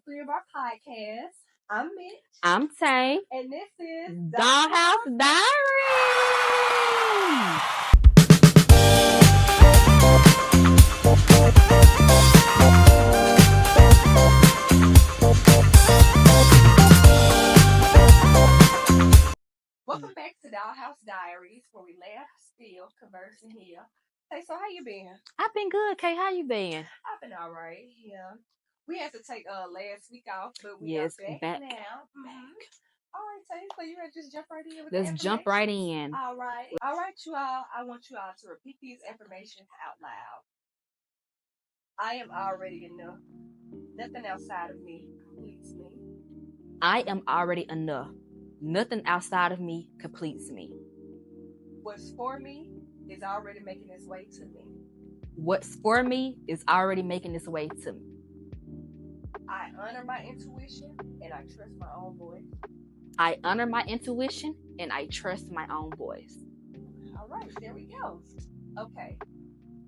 3 of our podcasts. I'm Mitch. I'm Tay. And this is Dollhouse Diaries. Welcome back to Dollhouse Diaries, where we laugh, spill, converse, and heal. Hey, so how you been? I've been good, Kay. How you been? I've been all right. Yeah, we had to take last week off, but we Yes, are back now. All right, so you ready to just jump right in with Let's jump right in. All right, you all. I want you all to repeat these affirmations out loud. I am already enough. Nothing outside of me completes me. I am already enough. Nothing outside of me completes me. What's for me is already making its way to me. What's for me is already making its way to me. I honor my intuition and I trust my own voice. I honor my intuition and I trust my own voice. All right, there we go. Okay.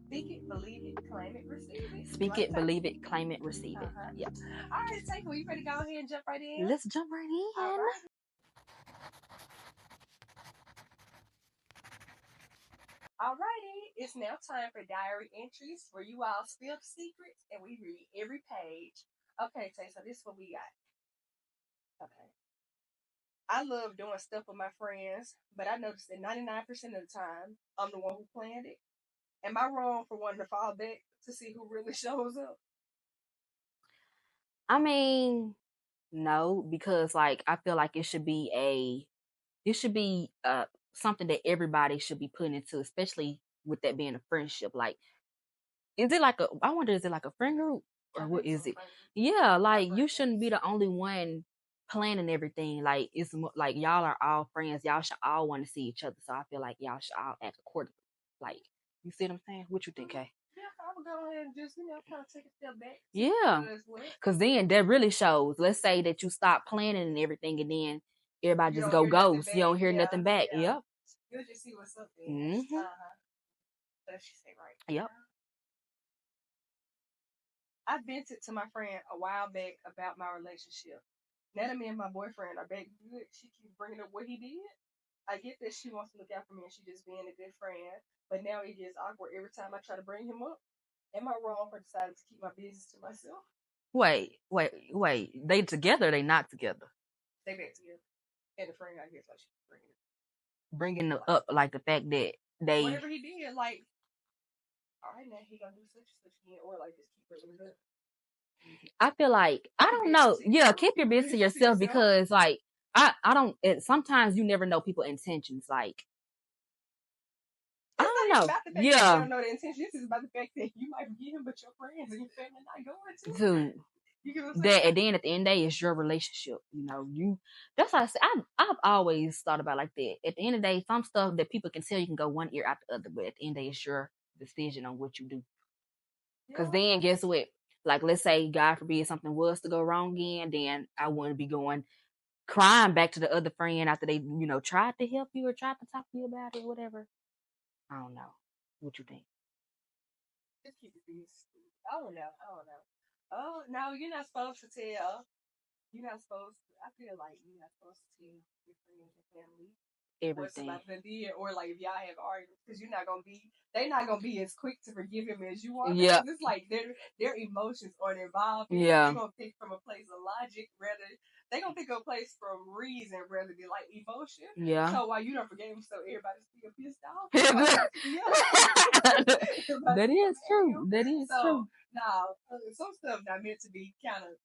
Speak it, believe it, claim it, receive it. Speak it, believe it, claim it, receive it. Yep. All right, Tay, you ready to go ahead and jump right in? Let's jump right in. All right. Alrighty, it's now time for diary entries where you all spill secrets and we read every page. Okay, Tay, so this is what we got. Okay. I love doing stuff with my friends, but I noticed that 99% of the time, I'm the one who planned it. Am I wrong for wanting to fall back to see who really shows up? I mean, no, because like I feel like it should be something that everybody should be putting into, especially with that being a friendship. Like, is it like is it like a friend group or what is it? Yeah, like you shouldn't be the only one planning everything. Like it's like y'all are all friends. Y'all should all want to see each other. So I feel like y'all should all act accordingly. Like, you see what I'm saying? What you think, Kay? Yeah, I would go ahead and just, kind of take a step back. Yeah. Because then that really shows. Let's say that you stop planning and everything, and then everybody just go ghost. You don't hear nothing back. Yeah. Yep. You'll just see what's up there. Mm-hmm. That's she say right. Yep. I vented to my friend a while back about my relationship. Now that me and my boyfriend are back good, she keeps bringing up what he did. I get that she wants to look out for me and she just being a good friend, but now it gets awkward every time I try to bring him up. Am I wrong for deciding to keep my business to myself? Wait. They together or they not together? They back together. And the friend, I guess, like she's bringing up like the fact that they... Whatever he did, like, all right, now he gonna do such and such again, or like just keep bringing it up. I feel like, I don't know. Yeah, keep your business to yourself because, like, I don't... sometimes you never know people's intentions. Like, I don't know. You don't know the intention. This is about the fact that you might forget him, but your friends and your family not going to. That, and then at the end of the day, it's your relationship. That's how I say. I've always thought about it like that. At the end of the day, some stuff that people can tell you can go one ear out the other, but at the end of the day, it's your decision on what you do. Because then, guess what? Like, let's say, God forbid, something was to go wrong again, then I wouldn't be going crying back to the other friend after they, tried to help you or tried to talk to you about it, whatever. I don't know. What you think? Just keep it peace. I don't know. Oh, no, you're not supposed to tell. You're not supposed to. I feel like you're not supposed to tell your friends and family everything. What somebody did, or like if y'all have arguments, because they're not gonna be as quick to forgive him as you are. Yeah, it's like their emotions are involved. Yeah, they're gonna pick from a place of logic rather. They're gonna pick a place from reason rather than like emotion. Yeah. So while you don't forgive him, so everybody's still pissed off. That is true. That is true. Now, some stuff not meant to be kind of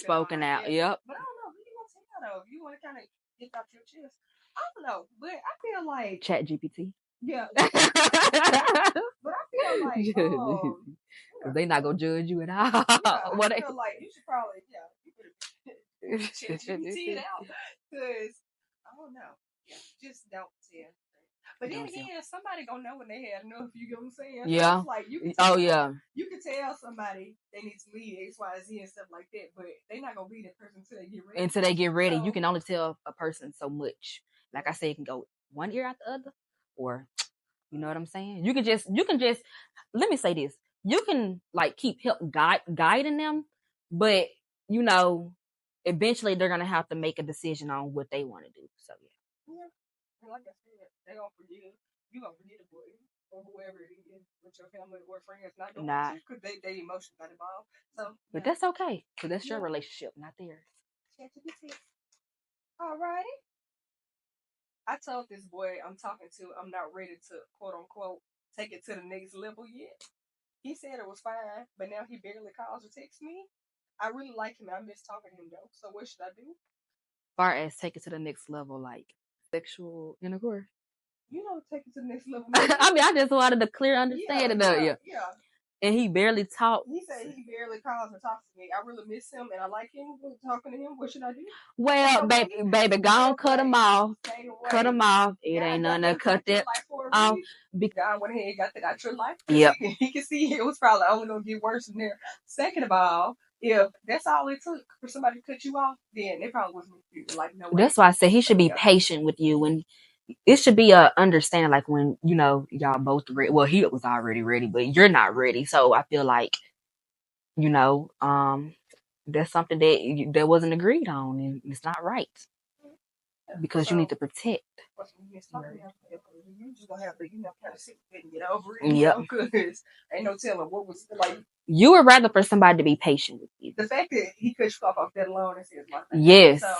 spoken out. Yep. But I don't know. Who you gonna take out of? You want to kind of get off your chest. I don't know, but I feel like ChatGPT. Yeah. But I feel like because they're not gonna judge you at all. Yeah, I feel like you should probably you could ChatGPT it out because I don't know. Yeah, just don't tell. But then again, somebody gonna know when they have enough. You know what I'm saying? Yeah. So like you can you can tell somebody they need to leave X, Y, Z and stuff like that, but they're not gonna be that person until they get ready. Until they get ready, you can only tell a person so much. Like I said, it can go one ear out the other, or you know what I'm saying. You can just. Let me say this: you can like keep guiding them, but you know, eventually they're gonna have to make a decision on what they want to do. So Yeah. And like I said, they gonna forgive. You gonna forget the boy or whoever it is with your family or friends not doing not, it because they emotions got involved. So but yeah. that's okay because that's your Yeah. relationship, not theirs. Alrighty. I told this boy I'm talking to I'm not ready to quote unquote take it to the next level yet. He said it was fine, but now he barely calls or texts me. I really like him. I miss talking to him though. So what should I do? Far as take it to the next level, like sexual intercourse. You know, take it to the next level. I mean, I just wanted a clear Yeah, understanding of you. yeah. And he barely talked. He said he barely calls or talks to me. I really miss him and I like him. Talking to him, what should I do? Well, baby, go on, cut him off. Cut him off. It ain't nothing to cut that off. God went ahead and got your life. Yep. He can see it was probably only gonna get worse from there. Second of all, if that's all it took for somebody to cut you off, then it probably wasn't you. Like no way. That's why I say he should be patient with you, and it should be a understanding. Like when you know y'all both ready. Well, he was already ready, but you're not ready. So I feel like that's something that wasn't agreed on, and it's not right because you need to protect. You just gonna have to, kind of sit and get over it. Yep. Because ain't no telling what was like. You would rather for somebody to be patient with you. The fact that he cut you off that alone is my thing. Yes. So,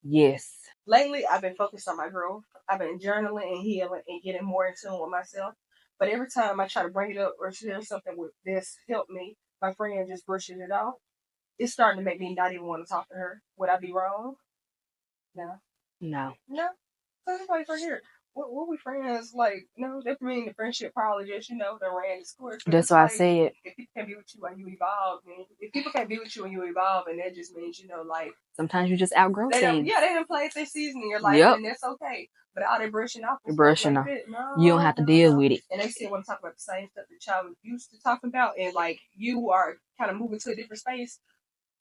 yes. Lately, I've been focused on my growth. I've been journaling and healing and getting more in tune with myself. But every time I try to bring it up or share something with this help me, my friend just brushes it off. It's starting to make me not even want to talk to her. Would I be wrong? No. No. No. So everybody's right here. What we friends like? No, that mean the friendship probably just the ran its course. That's why I said. If people can't be with you when you evolve, and if people can't be with you when you evolve, and that just means like sometimes you just outgrow things. They didn't play their season in your life, and that's okay. But all they brushing off, off, you don't have to deal with it. And they still want to talk about the same stuff that y'all used to talking about, and like you are kind of moving to a different space.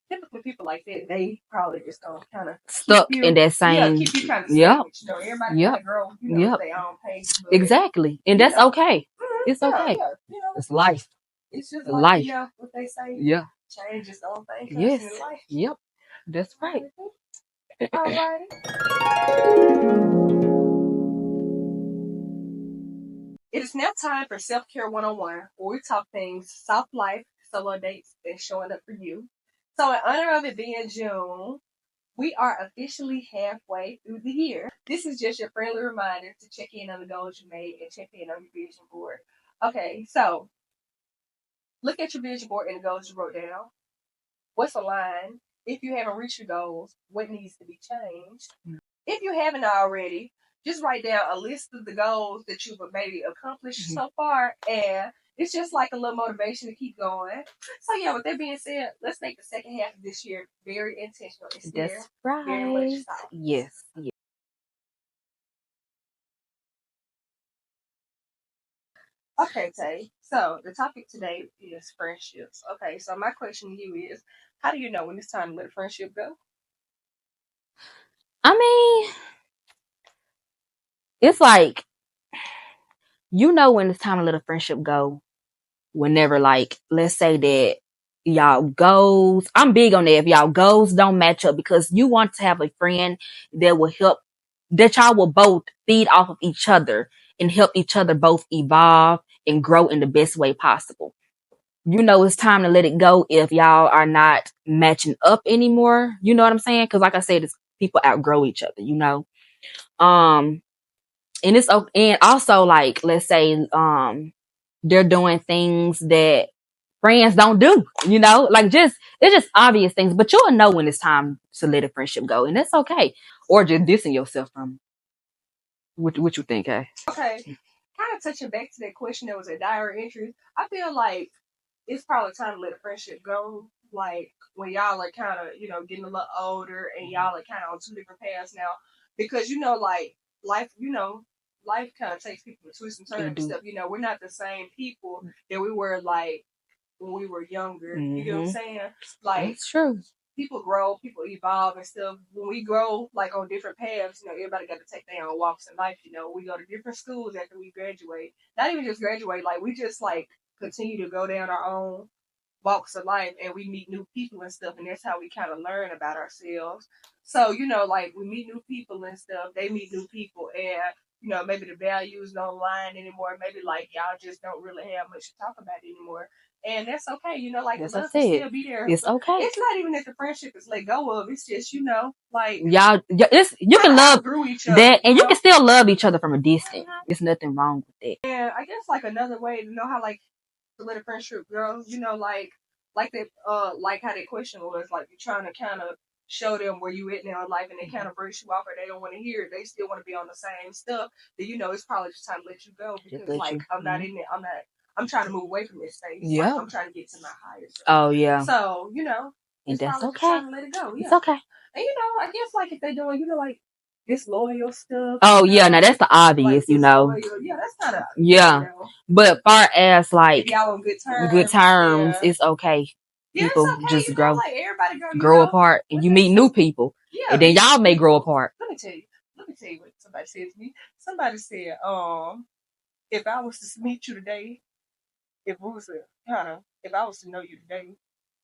Typically, people like that, they probably just gonna kind of stuck in that same. Keep you kind of everybody kind of grow, their own pace. Exactly, and that's okay. It's okay. It's life. It's just life. What they say. Yeah. Change is the only thing. Yes. In life. Yep. That's right. Alrighty. It is now time for Self Care 101, where we talk things soft life, solo dates, and showing up for you. So, in honor of it being June, we are officially halfway through the year. This is just your friendly reminder to check in on the goals you made and check in on your vision board. Okay, so look at your vision board and the goals you wrote down. What's aligned? If you haven't reached your goals, what needs to be changed? If you haven't already, just write down a list of the goals that you've maybe accomplished so far, and it's just like a little motivation to keep going. So yeah, with that being said, let's make the second half of this year very intentional. That's right. Very much so. Yes. Okay, Tay. So the topic today is friendships. Okay, so my question to you is, how do you know when it's time to let a friendship go? I mean, it's like when it's time to let a friendship go. Whenever, like, let's say that y'all goals, I'm big on that. If y'all goals don't match up, because you want to have a friend that will help, that y'all will both feed off of each other and help each other both evolve and grow in the best way possible. It's time to let it go if y'all are not matching up anymore. You know what I'm saying? Because like I said, it's people outgrow each other, and and also, like, let's say they're doing things that friends don't do, like, it's just obvious things, but you'll know when it's time to let a friendship go, and that's okay. Or just dissing yourself from what you think, eh? Okay, kind of touching back to that question that was a diary entry. I feel like it's probably time to let a friendship go. Like when y'all are kind of, getting a little older and y'all are kind of on two different paths now. Because, like life, life kind of takes people to twists and turns and stuff. We're not the same people that we were like when we were younger. You know what I'm saying? Like, that's true. People grow, people evolve and stuff. When we grow, like on different paths, everybody got to take their own walks in life. We go to different schools after we graduate. Not even just graduate, like we just like continue to go down our own walks of life, and we meet new people and stuff, and that's how we kind of learn about ourselves. So, like we meet new people and stuff, they meet new people, and maybe the values don't align anymore. Maybe like y'all just don't really have much to talk about anymore. And that's okay, like the As I love can said, still be there. it's okay. It's not even that the friendship is let go of. It's just, like Y'all, it's you can love each other, that, and you can still love each other from a distance. There's nothing wrong with that. And I guess like another way to know how like to let a friendship grow, like that like how that question was, like you're trying to kind of show them where you at now in life, and they kind of brush you off, or they don't want to hear it, they still want to be on the same stuff, then it's probably just time to let you go, because like I'm not in it, I'm trying to move away from this space. Yeah, like, I'm trying to get to my higher self. Oh yeah. So and that's okay. Time to let it go. Yeah. It's okay. And I guess like if they doing like disloyal stuff. Oh yeah, now that's the obvious, like, yeah, that's kind of yeah. But far as like if y'all on good terms, yeah. It's okay. Yeah, People it's okay, just grow, like everybody grow apart, and you meet new people, and then y'all may grow apart. Let me tell you what somebody said to me. Somebody said, if I was to meet you today, if I was to know you today,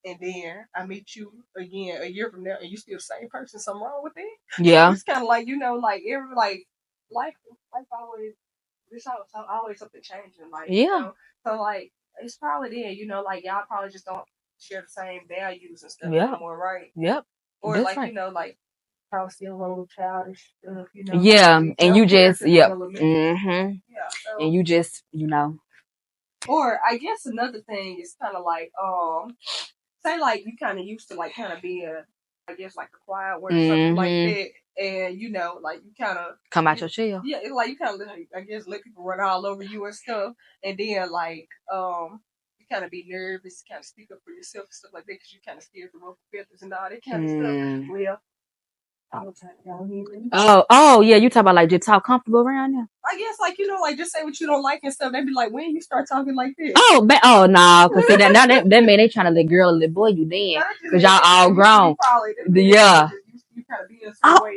and then I meet you again a year from now, and you still the same person, something wrong with it? Yeah, it's kind of like like every life always. There's always something changing, like yeah. So like it's probably then, like y'all probably just don't share the same values and stuff anymore, right? Yep. Or that's like right. Like probably still a little childish stuff, Yeah, like and you just yep. Mm-hmm. Yeah. So, and you just Or I guess another thing is kind of like say like you kind of used to like kind of being, I guess like a quiet word or something like that, and like you kind of come out your shell. Yeah, it's like you kind of I guess let people run all over you and stuff, and then like you kind of be nervous, kind of speak up for yourself and stuff like that, because you kind of scared the ruffle feathers and all that kind of stuff. Well. Oh, yeah, you talk about like just talk comfortable around you. I guess like like just say what you don't like and stuff. They be like, when you start talking like this? Oh, no, nah, because see that man they trying to let girl and let boy you then, because y'all all grown. Yeah.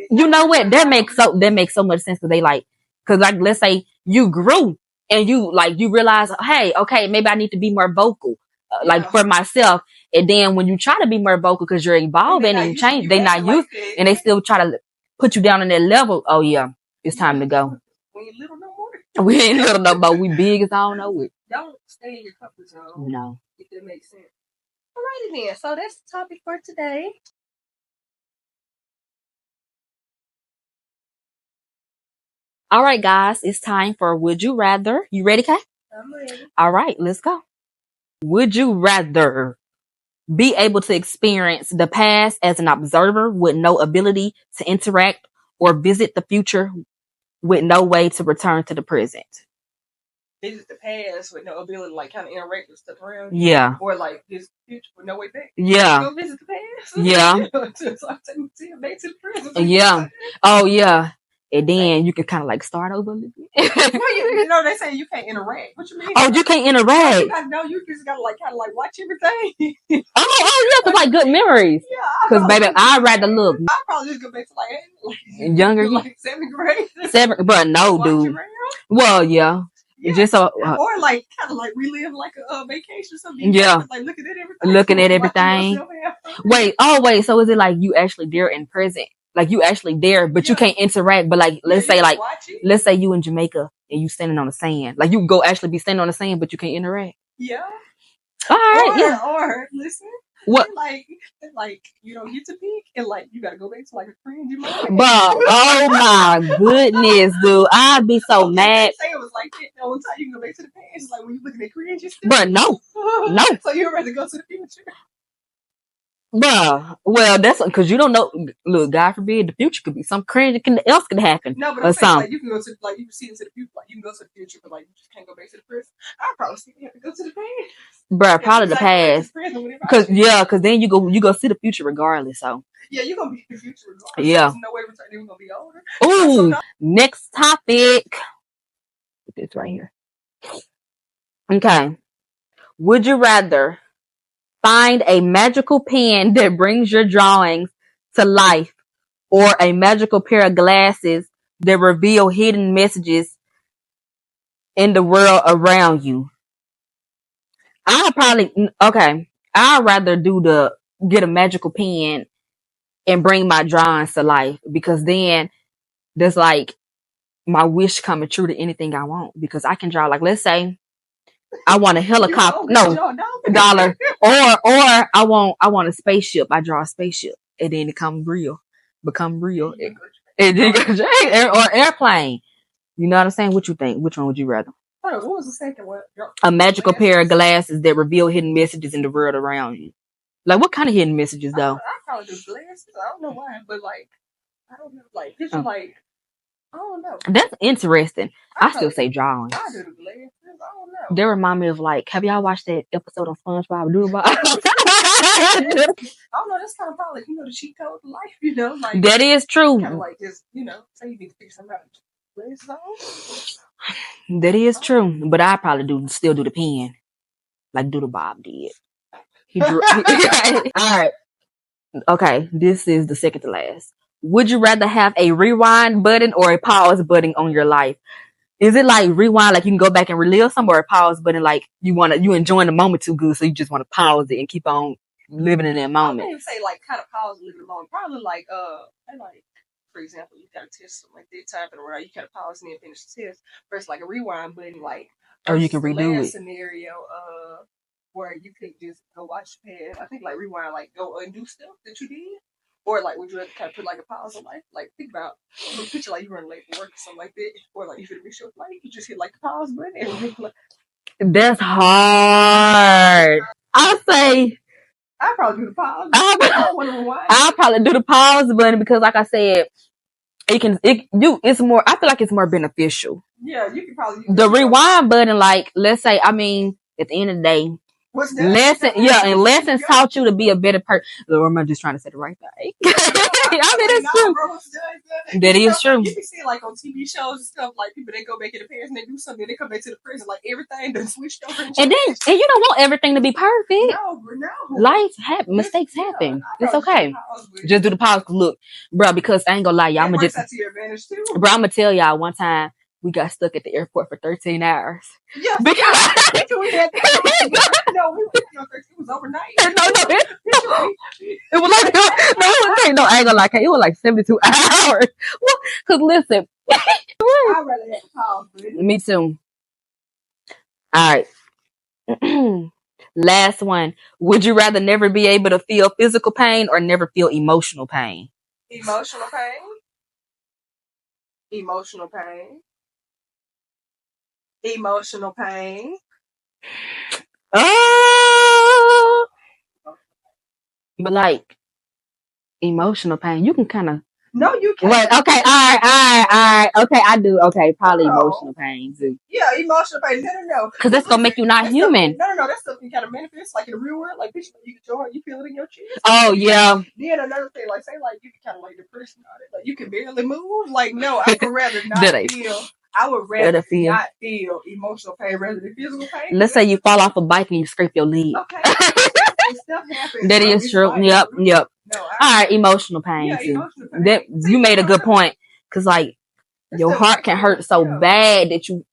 You know what? That makes so much sense, because they because like let's say you grew and you realize, hey, okay, maybe I need to be more vocal, like for myself. And then when you try to be more vocal because you're evolving and you change, they not used, and they still try to put you down on that level. Oh yeah, it's time to go. We ain't little no more. We ain't little no more. We big as I don't know it. Don't stay in your comfort zone. No. If that makes sense. Alrighty then. So that's the topic for today. All right, guys, it's time for Would You Rather. You ready, Kay? I'm ready. All right, let's go. Would you rather be able to experience the past as an observer with no ability to interact, or visit the future with no way to return to the present? Visit the past with no ability to kind of interact with stuff around you. Yeah. Or this future with no way back. Yeah. Go visit the past. Yeah. So back to the present. Yeah. Oh yeah. And then you can kind of start over a little bit. Well, they say you can't interact. What you mean? Oh, you can't interact. You just gotta kind of watch everything. Oh yeah, because good memories. Yeah. Because baby, I'd rather look. I'd probably just go back to younger, 7th grade. 7th, but no, dude. Well, yeah. Yeah. Just so, or kind of relive a vacation or something. Yeah. Looking at everything. Wait. So is it you actually there in present? You actually there, but you can't interact. But let's say you in Jamaica and you standing on the sand. You go actually be standing on the sand, but you can't interact. Yeah. All right. Or listen. What? You don't get to peak, and you gotta go back to a cringy moment. But oh my goodness, dude, I'd be so mad. Say it was like that. The only time you can go back to the past is when you looking at cringy stuff. But no. So you'd rather go to the future. Bruh, well, that's because you don't know. Look, God forbid, the future could be some crazy else could happen. No, but I'm saying, you can go to you can see into the future. You can go to the future, but you just can't go back to the present. I'd probably see you have to go to the past. Bruh, probably the past. Because then you go see the future regardless. So yeah, you're gonna be in the future regardless. Yeah, so no way returning. We're gonna be older. Ooh, next topic. Put this right here. Okay, would you rather find a magical pen that brings your drawings to life, or a magical pair of glasses that reveal hidden messages in the world around you? I probably, okay, I'd rather get a magical pen and bring my drawings to life, because then there's like my wish coming true to anything I want, because I can draw, like, let's say I want a helicopter, no, dollar, or I want a spaceship. I draw a spaceship, and then it become real, or airplane. You know what I'm saying? What you think? Which one would you rather? What was the second one? A magical pair of glasses that reveal hidden messages in the world around you. Like, what kind of hidden messages, though? I probably do glasses. I don't know why, but like, I don't know. Like, picture like, I don't know. That's interesting. I still say drawing. I do the glasses. I don't know. They remind me of, like, have y'all watched that episode of SpongeBob Doodlebug? I don't know. That's kind of probably, the cheat code of life. Like that is true. Kind of like just, say you need to figure something out. Glasses on. That is true, but I probably still do the pen, like Doodlebug did. He drew. All right. Okay, this is the second to last. Would you rather have a rewind button or a pause button on your life? Is it like rewind, like you can go back and relive some, or a pause button, like you enjoying the moment too good, so you just want to pause it and keep on living in that moment? I wouldn't say like kind of pause a little long. Probably like for example, you got a test something like that, type it around, you kind of pause and then finish the test. Versus like a rewind button, like, or you can redo it. Scenario where you could just go watch the past. I think like rewind, like go undo stuff that you did. Or like, would you have to kind of put like a pause on life? Like, think about picture like you running late for work or something like that. Or like you should be sure like you just hit like the pause button and like, that's hard. I'll say I'll probably do the pause. I'll probably do the pause button, because like I said, it's more, I feel like it's more beneficial. Yeah, you can probably use the rewind button, like, let's say, I mean, at the end of the day, lessons taught you to be a better person. Or am I just trying to say the right thing? I mean, it's true. That is true. You can see like on TV shows and stuff, like people they go back in the past and they do something, they come back to the present, like everything done switched over. And you don't want everything to be perfect. No. Life mistakes happen. It's okay. Just do the pause. Look, bro, because I ain't gonna lie, y'all. To your advantage too. Bro, I'm gonna tell y'all, one time we got stuck at the airport for 13 hours. Yeah, because we had it was overnight. It was like I ain't gonna lie, it was like 72 hours. Cause listen, I'd rather have a pause. Me too. All right. Last one. Would you rather never be able to feel physical pain or never feel emotional pain? Emotional pain. Emotional pain. Emotional pain. But like emotional pain, you can kind of. No, you can't. Wait, okay, all right. Okay, I do. Okay, probably emotional pain too. Yeah, emotional pain. No. Because that's gonna make you not human. No. That's something kind of manifest, like in the real world. Like, bitch, you enjoy it, you feel it in your chest. Oh, yeah. Then another thing, like, say, like, you can kind of like depression on it. Like, you can barely move. Like, no, I would rather not feel. I would rather not feel emotional pain rather than physical pain. Let's say you fall off a bike and you scrape your leg. Okay. Stuff happens. That is true. Yep. No, all right, emotional pain. Yeah, emotional pain. That you made a good point, because like your heart can hurt so bad that you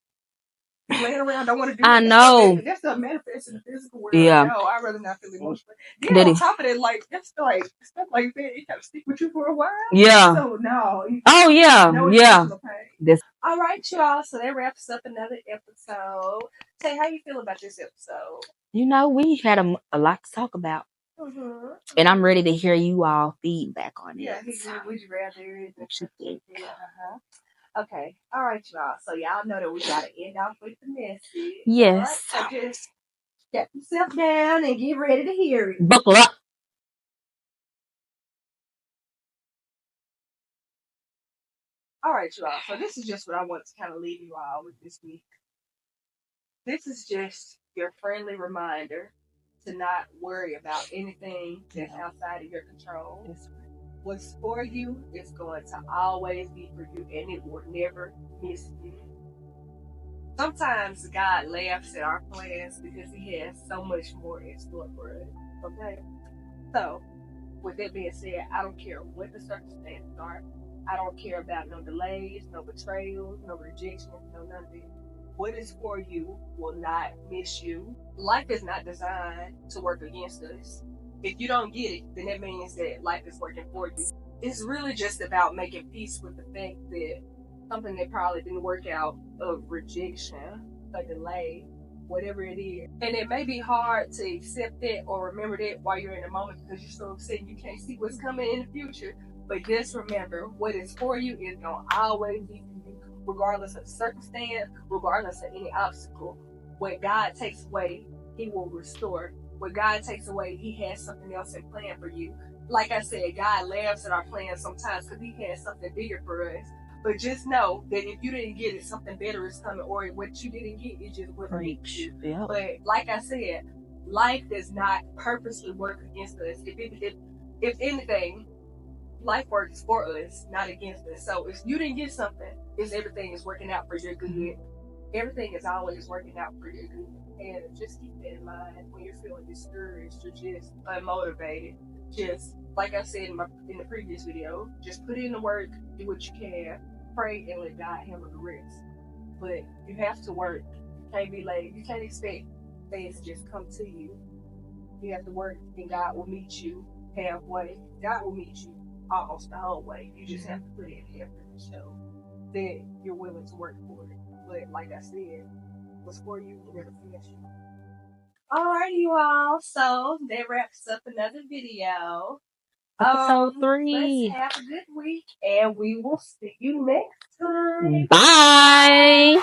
laying around don't want to do. I know. That's the manifest in the physical world. Yeah. No, I'd rather not feel emotional. Then on top of that, like that's like stuff like that, it kind of stick with you for a while. Yeah. So no. Oh yeah. Yeah. All right, y'all. So that wraps up another episode. Tay, how you feel about this episode? You know, we had a lot to talk about. Mm-hmm. And I'm ready to hear you all feedback on it. Yeah, would you rather? What you think? Okay. All right, y'all. So y'all know that we gotta end off with the message. Yes. Right? So just step yourself down and get ready to hear it. Buckle up. All right, y'all. So this is just what I want to kind of leave you all with this week. This is just your friendly reminder to not worry about anything that's outside of your control. What's for you is going to always be for you, and it will never miss you. Sometimes God laughs at our plans because He has so much more in store for us. Okay? So, with that being said, I don't care what the circumstances are. I don't care about no delays, no betrayals, no rejection, no none of it. what is for you will not miss you. Life is not designed to work against us. If you don't get it, then that means that life is working for you. It's really just about making peace with the fact that something that probably didn't work out, of rejection, a delay, whatever it is. And it may be hard to accept that or remember that while you're in the moment because you're so upset you can't see what's coming in the future. But just remember, what is for you is going to always be for you, regardless of circumstance, regardless of any obstacle. When God takes away, He will restore. When God takes away, He has something else in plan for you. Like I said, God laughs at our plans sometimes because He has something bigger for us. But just know that if you didn't get it, something better is coming, or what you didn't get, it just wouldn't reach you. Yep. But like I said, life does not purposely work against us. If anything, life works for us, not against us. So if you didn't get something, it's everything is working out for your good. Everything is always working out for your good. And just keep that in mind when you're feeling discouraged or just unmotivated. Just like I said in the previous video, just put in the work, do what you can, pray, and let God handle the rest. But you have to work. You can't be late. You can't expect things to just come to you. You have to work, and God will meet you halfway. God will meet you almost the whole way. You just have to put in the effort to show that you're willing to work for it. But like I said, what's for you will never finish you. Alright, you all. So that wraps up another video. Episode 3. Let's have a good week, and we will see you next time. Bye.